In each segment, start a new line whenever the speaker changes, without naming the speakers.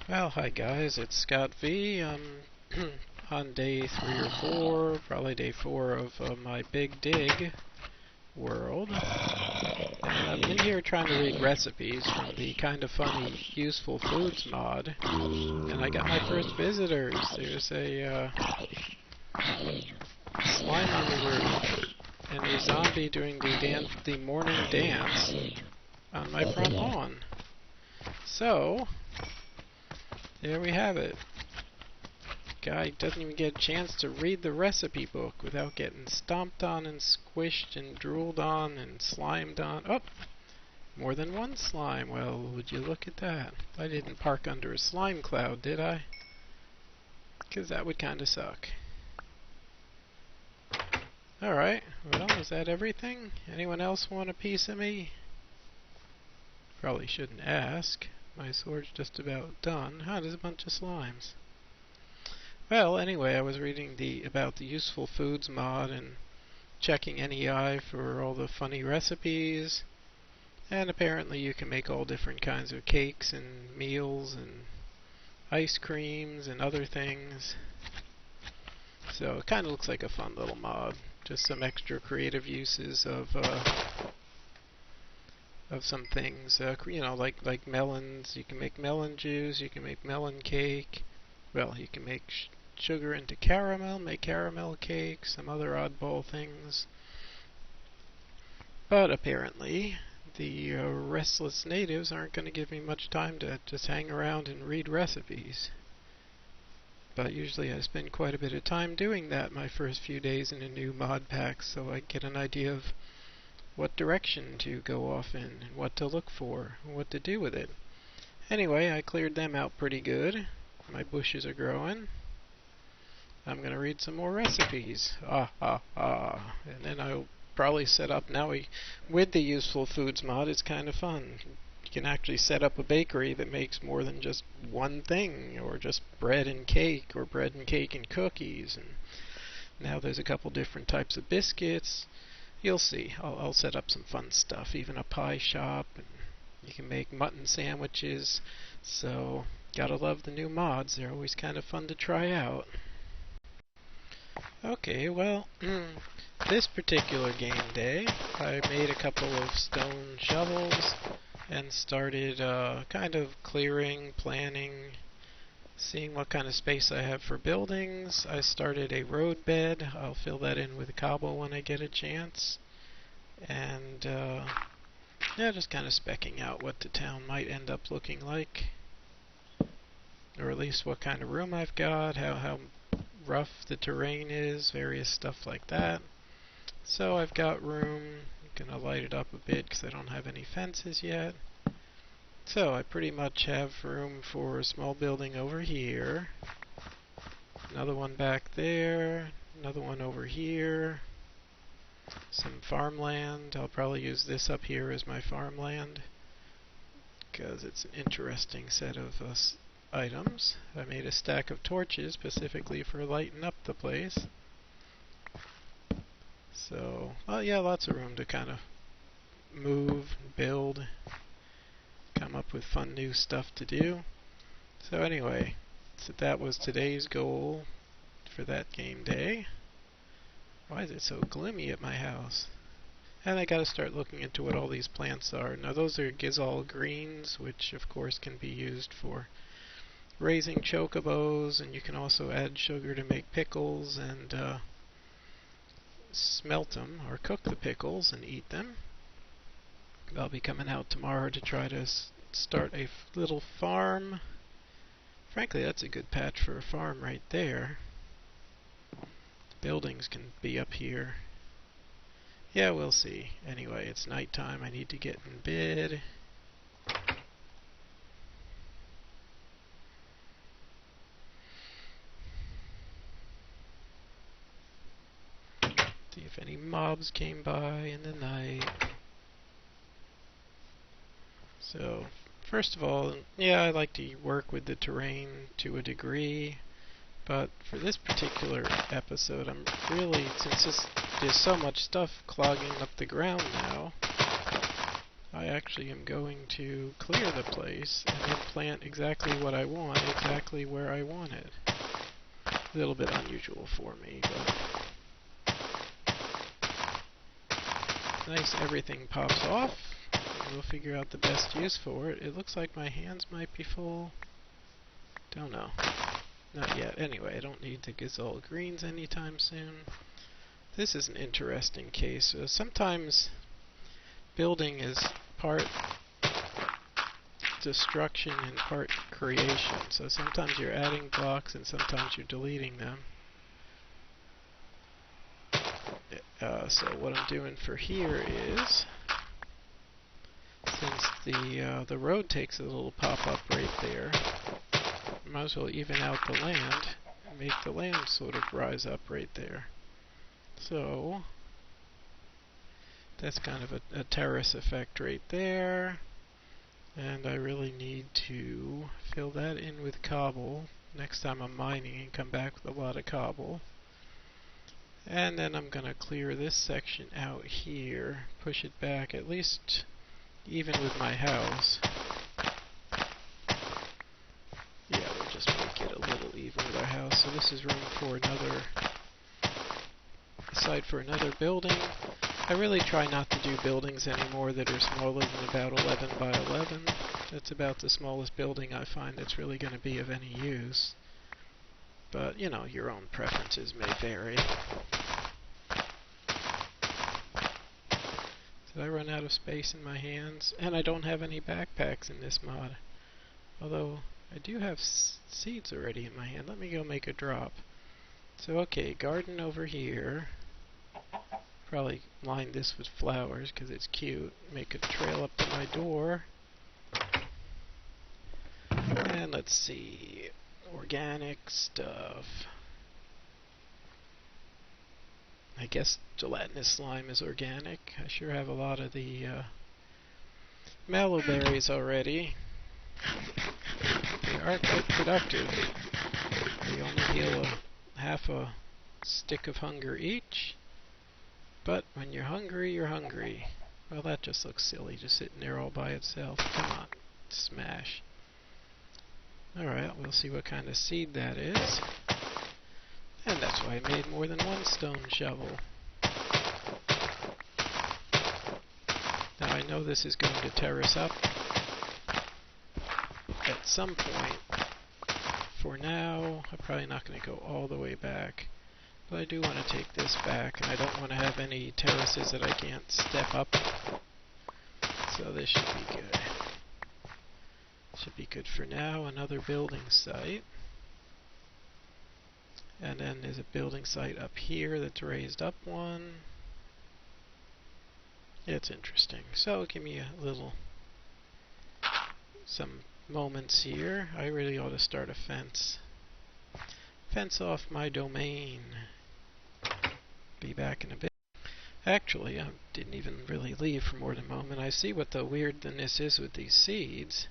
Well, hi guys, it's Scott V. I'm on day 3 or 4, probably day 4 of my big dig world. And I'm in here trying to read recipes from the kind of funny useful foods mod. And I got my first visitors. There's a slime on the roof and a zombie doing the morning dance on my front lawn. So, there we have it. Guy doesn't even get a chance to read the recipe book without getting stomped on and squished and drooled on and slimed on. Oh, more than one slime. Well, would you look at that? I didn't park under a slime cloud, did I? Because that would kind of suck. Alright, well, is that everything? Anyone else want a piece of me? Probably shouldn't ask. My sword's just about done. Ah, there's a bunch of slimes. Well, anyway, I was reading about the useful foods mod and checking NEI for all the funny recipes. And apparently you can make all different kinds of cakes and meals and ice creams and other things. So it kind of looks like a fun little mod. Just some extra creative uses of some things. You know, like melons. You can make melon juice. You can make melon cake. Well, you can make sugar into caramel, make caramel cake, some other oddball things. But apparently, the restless natives aren't going to give me much time to just hang around and read recipes. But usually I spend quite a bit of time doing that my first few days in a new mod pack, so I get an idea of what direction to go off in, and what to look for, and what to do with it. Anyway, I cleared them out pretty good. My bushes are growing. I'm going to read some more recipes. And then I'll probably set up, with the useful foods mod, it's kind of fun. You can actually set up a bakery that makes more than just one thing, or just bread and cake, or bread and cake and cookies. And now there's a couple different types of biscuits. You'll see. I'll set up some fun stuff, even a pie shop, and you can make mutton sandwiches. So, gotta love the new mods. They're always kind of fun to try out. Okay, well, this particular game day, I made a couple of stone shovels and started kind of clearing, planning, seeing what kind of space I have for buildings. I started a roadbed. I'll fill that in with cobble when I get a chance. And, yeah, just kind of specking out what the town might end up looking like. Or at least what kind of room I've got, how rough the terrain is, various stuff like that. So I've got room. I'm gonna light it up a bit because I don't have any fences yet. So I pretty much have room for a small building over here, another one back there, another one over here, some farmland. I'll probably use this up here as my farmland because it's an interesting set of items. I made a stack of torches specifically for lighting up the place. So, well, yeah, lots of room to kind of move, build, come up with fun new stuff to do. So anyway, so that was today's goal for that game day. Why is it so gloomy at my house? And I gotta start looking into what all these plants are. Now those are Gizal greens, which of course can be used for raising chocobos, and you can also add sugar to make pickles and smelt them or cook the pickles and eat them. I'll be coming out tomorrow to try to start a little farm. Frankly, that's a good patch for a farm right there. The buildings can be up here. Yeah, we'll see. Anyway, it's nighttime. I need to get in bed. See if any mobs came by in the night. So, first of all, yeah, I like to work with the terrain to a degree, but for this particular episode, I'm really, since there's so much stuff clogging up the ground now, I actually am going to clear the place and then plant exactly what I want, exactly where I want it. A little bit unusual for me, but nice, everything pops off. We'll figure out the best use for it. It looks like my hands might be full. Don't know. Not yet. Anyway, I don't need to gazelle greens anytime soon. This is an interesting case. Sometimes building is part destruction and part creation. So sometimes you're adding blocks and sometimes you're deleting them. So what I'm doing for here is, since the road takes a little pop-up right there, I might as well even out the land and make the land sort of rise up right there. So that's kind of a terrace effect right there. And I really need to fill that in with cobble next time I'm mining and come back with a lot of cobble. And then I'm going to clear this section out here, push it back at least even with my house. Yeah, we'll just make it a little even with our house. So this is room for another site for another building. I really try not to do buildings anymore that are smaller than about 11 by 11. That's about the smallest building I find that's really going to be of any use. But, you know, your own preferences may vary. Did I run out of space in my hands? And I don't have any backpacks in this mod. Although, I do have seeds already in my hand. Let me go make a drop. So, okay, garden over here. Probably line this with flowers because it's cute. Make a trail up to my door. And let's see. Organic stuff. I guess gelatinous slime is organic. I sure have a lot of the mallow berries already. They are quite productive. They only heal half a stick of hunger each. But when you're hungry, you're hungry. Well, that just looks silly, just sitting there all by itself. Come on, smash. Alright, we'll see what kind of seed that is. And that's why I made more than one stone shovel. Now I know this is going to terrace up at some point. For now, I'm probably not going to go all the way back. But I do want to take this back, and I don't want to have any terraces that I can't step up. So this should be good. Should be good for now. Another building site. And then there's a building site up here that's raised up one. It's interesting. So give me some moments here. I really ought to start a fence. Fence off my domain. Be back in a bit. Actually, I didn't even really leave for more than a moment. I see what the weirdness is with these seeds.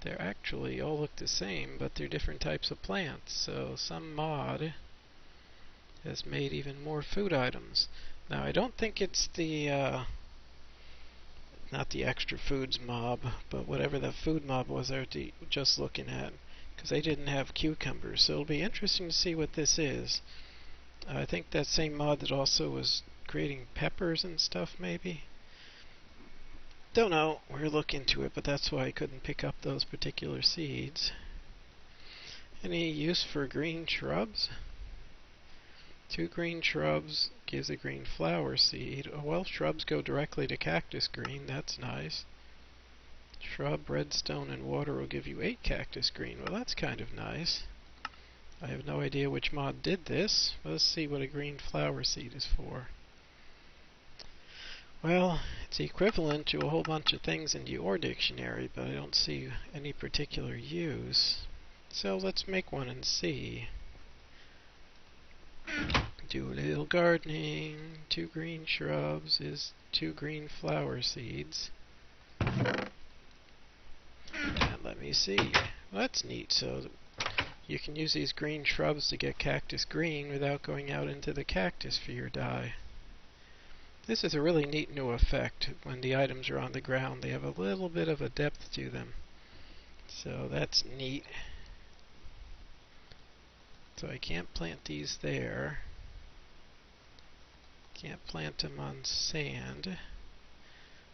They're actually all look the same, but they're different types of plants. So some mod has made even more food items. Now I don't think it's the not the extra foods mob, but whatever the food mob was I was just looking at, because they didn't have cucumbers. So it'll be interesting to see what this is. I think that same mod that also was creating peppers and stuff, maybe. Don't know. We'll look into it, but that's why I couldn't pick up those particular seeds. Any use for green shrubs? 2 green shrubs gives a green flower seed. Oh, well, shrubs go directly to cactus green. That's nice. Shrub, redstone, and water will give you 8 cactus green. Well, that's kind of nice. I have no idea which mod did this. Let's see what a green flower seed is for. Well, it's equivalent to a whole bunch of things in your dictionary, but I don't see any particular use. So let's make one and see. Do a little gardening. 2 green shrubs is 2 green flower seeds. And let me see. Well, that's neat. So you can use these green shrubs to get cactus green without going out into the cactus for your dye. This is a really neat new effect. When the items are on the ground, they have a little bit of a depth to them. So that's neat. So I can't plant these there. Can't plant them on sand.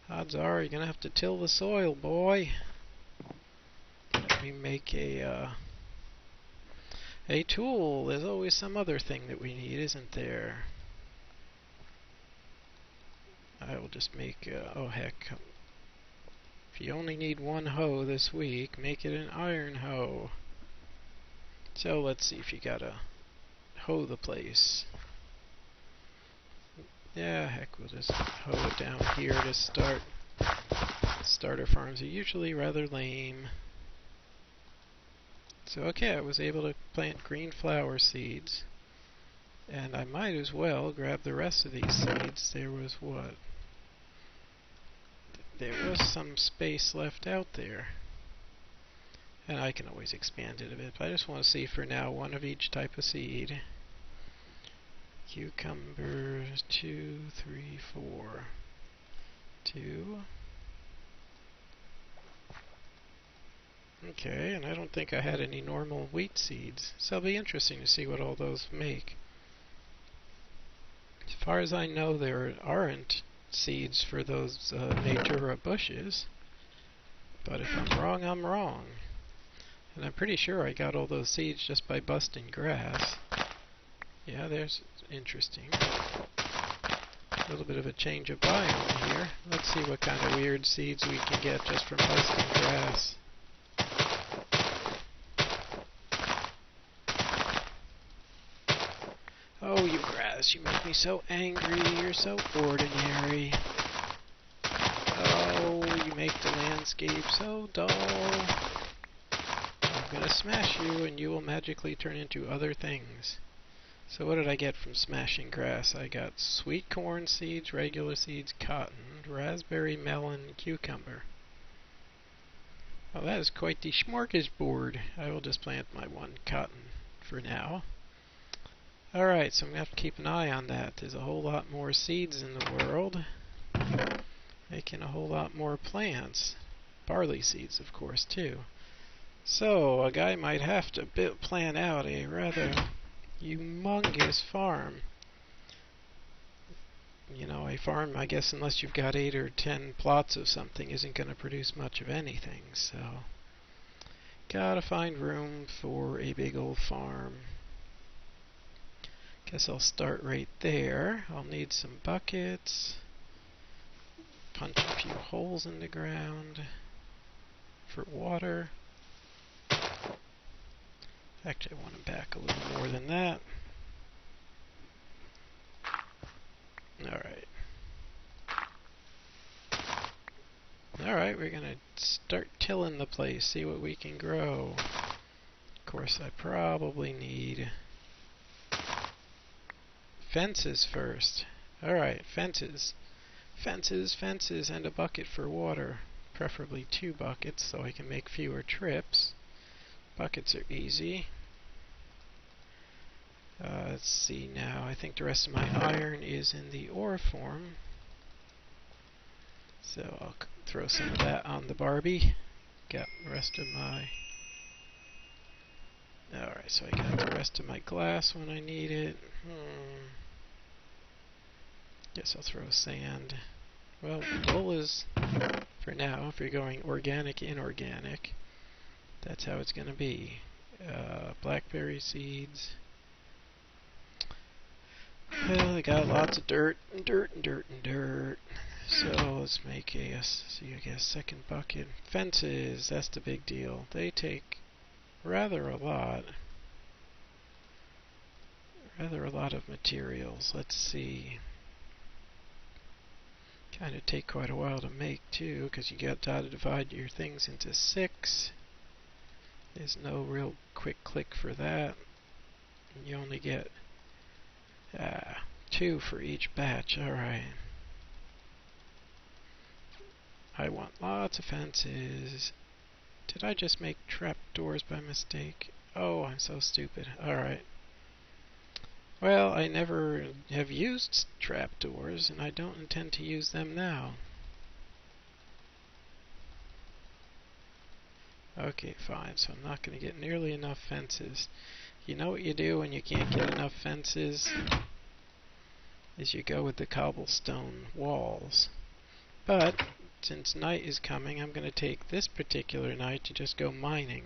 Odds are you're going to have to till the soil, boy. Let me make a tool. There's always some other thing that we need, isn't there? I will just make, oh heck. If you only need one hoe this week, make it an iron hoe. So let's see if you gotta hoe the place. Yeah, heck, we'll just hoe it down here to start. Starter farms are usually rather lame. So okay, I was able to plant green flower seeds. And I might as well grab the rest of these seeds. There was what? There was some space left out there. And I can always expand it a bit. But I just want to see for now one of each type of seed. Cucumber, 2, 3, 4. 2. Okay, and I don't think I had any normal wheat seeds. So it'll be interesting to see what all those make. As far as I know, there aren't seeds for those Natura bushes. But if I'm wrong, I'm wrong. And I'm pretty sure I got all those seeds just by busting grass. Yeah, there's interesting. A little bit of a change of biome here. Let's see what kind of weird seeds we can get just from busting grass. Oh, you grass, you make me so angry. You're so ordinary. Oh, you make the landscape so dull. I'm gonna smash you and you will magically turn into other things. So what did I get from smashing grass? I got sweet corn seeds, regular seeds, cotton, raspberry, melon, cucumber. Well, that is quite the smorgasbord. I will just plant my one cotton for now. Alright, so I'm going to have to keep an eye on that. There's a whole lot more seeds in the world, making a whole lot more plants. Barley seeds, of course, too. So, a guy might have to plan out a rather humongous farm. You know, a farm, I guess, unless you've got 8 or 10 plots of something, isn't going to produce much of anything. So, gotta find room for a big old farm. Guess I'll start right there. I'll need some buckets. Punch a few holes in the ground for water. Actually, I want them back a little more than that. Alright. Alright, we're gonna start tilling the place, see what we can grow. Of course, I probably need fences first. Alright, fences. Fences, and a bucket for water. Preferably 2 buckets so I can make fewer trips. Buckets are easy. Let's see now. I think the rest of my iron is in the ore form. So I'll throw some of that on the Barbie. Got the rest of my... Alright, so I got the rest of my glass when I need it. Guess I'll throw sand. Well, wool is, for now, if you're going organic, inorganic, that's how it's going to be. Blackberry seeds. Well, I got lots of dirt, and dirt, and dirt, and dirt. So let's make a second bucket. Fences, that's the big deal. They take rather a lot of materials. Let's see. Kind of take quite a while to make too, because you got to divide your things into 6. There's no real quick click for that. And you only get 2 for each batch. Alright. I want lots of fences. Did I just make trap doors by mistake? Oh, I'm so stupid. Alright. Well, I never have used trapdoors, and I don't intend to use them now. Okay, fine, so I'm not going to get nearly enough fences. You know what you do when you can't get enough fences? Is you go with the cobblestone walls. But, since night is coming, I'm going to take this particular night to just go mining.